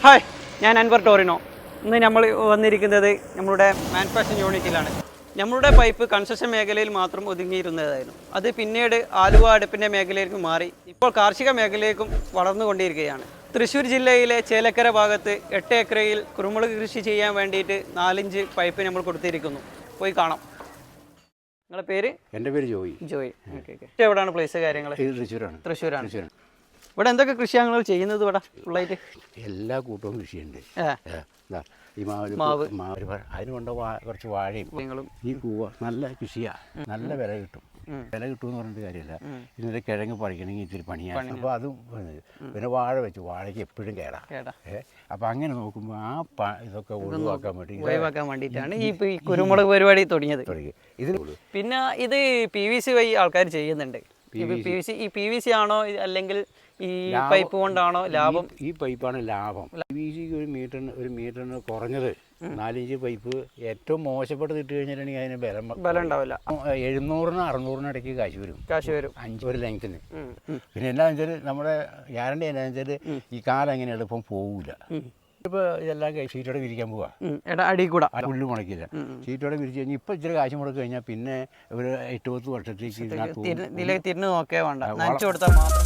Hi, ഞാൻ Anwar Torino. ഇന്ന് നമ്മൾ വന്നിരിക്കുന്നത് നമ്മളുടെ മാനുഫാക്ചറിംഗ് യൂണിറ്റിലാണ്. നമ്മളുടെ പൈപ്പ് കൺസ്ട്രക്ഷൻ മേഖലയിൽ മാത്രം ഒതുങ്ങിയിരുന്നതായിരുന്നു. അത് പിന്നീട് ആലുവ അടുപ്പിൻ്റെ മേഖലയിലേക്ക് മാറി ഇപ്പോൾ കാർഷിക മേഖലയിലേക്കും വളർന്നുകൊണ്ടിരിക്കുകയാണ്. തൃശ്ശൂർ ജില്ലയിലെ ചേലക്കര ഭാഗത്ത് 8 ഏക്കറയിൽ കുരുമുളക് കൃഷി ചെയ്യാൻ വേണ്ടിയിട്ട് 4-5 പൈപ്പ് നമ്മൾ കൊടുത്തിരിക്കുന്നു. പോയി കാണാം. നിങ്ങളുടെ പേര്? എൻ്റെ പേര് ജോയി. ഓക്കെ. എവിടെയാണ് പ്ലേസ് കാര്യങ്ങൾ? തൃശ്ശൂരാണ്. ഇവിടെ എന്തൊക്കെ കൃഷിയാണ് നിങ്ങൾ ചെയ്യുന്നത്? ഇവിടെ ഫുള്ളായിട്ട് എല്ലാ കൂട്ടവും കൃഷിയുണ്ട്. ഈ മാവ് അതിന് കൊണ്ട് കുറച്ച് വാഴയും ഈ കൂവ നല്ല കൃഷിയാണ്. നല്ല വില കിട്ടും. വില കിട്ടുമെന്ന് പറഞ്ഞിട്ട് കാര്യമില്ല. ഇതിൻ്റെ കിഴങ്ങ് പറിക്കണമെങ്കിൽ ഇത്തിരി പണിയാണ്. അപ്പോൾ അതും പിന്നെ വാഴ വെച്ചു. വാഴയ്ക്ക് എപ്പോഴും കേടാ. അപ്പം അങ്ങനെ നോക്കുമ്പോൾ ഇതൊക്കെ ഒഴിവാക്കാൻ വേണ്ടിയിട്ടാണ് ഈ കുരുമുളക് പരിപാടി തുടങ്ങിയത്. പിന്നെ ഇത് PVC വഴി ആൾക്കാർ ചെയ്യുന്നുണ്ട്. ഈ PVC ആണോ അല്ലെങ്കിൽ ഈ പൈപ്പ് കൊണ്ടാണോ ലാഭം? ഈ പൈപ്പാണ് ലാഭം. PVC ഒരു മീറ്ററിന് കുറഞ്ഞത് 4-5 പൈപ്പ് ഏറ്റവും മോശപ്പെട്ടത് ഇട്ട് കഴിഞ്ഞിട്ടുണ്ടെങ്കിൽ അതിന് ബലം ഉണ്ടാവില്ല. 700-600 ഇടയ്ക്ക് കാശ് വരും 5 ഒരു ലെങ്ത്തിന്. പിന്നെ എന്താണെന്ന് വെച്ചാൽ നമ്മുടെ ഗ്യാരണ്ടി എന്താണെന്ന് വെച്ചാൽ ഈ കാലം അങ്ങനെ എളുപ്പം പോവില്ല. ഇപ്പോൾ ഇതെല്ലാം ഷീറ്റോടെ വിരിക്കാൻ പോവാ. അടി കൂടെ പുല്ല് മുളക്കില്ല. ഷീറ്റോടെ വിരിച്ച് കഴിഞ്ഞാൽ ഇപ്പം ഇച്ചിരി കാശ് മുടക്കി കഴിഞ്ഞാൽ പിന്നെ ഒരു 8-10 വർഷത്തേക്ക് തിരിഞ്ഞു നോക്കേ വേണ്ട, നനച്ചു കൊടുത്താൽ മാത്രം.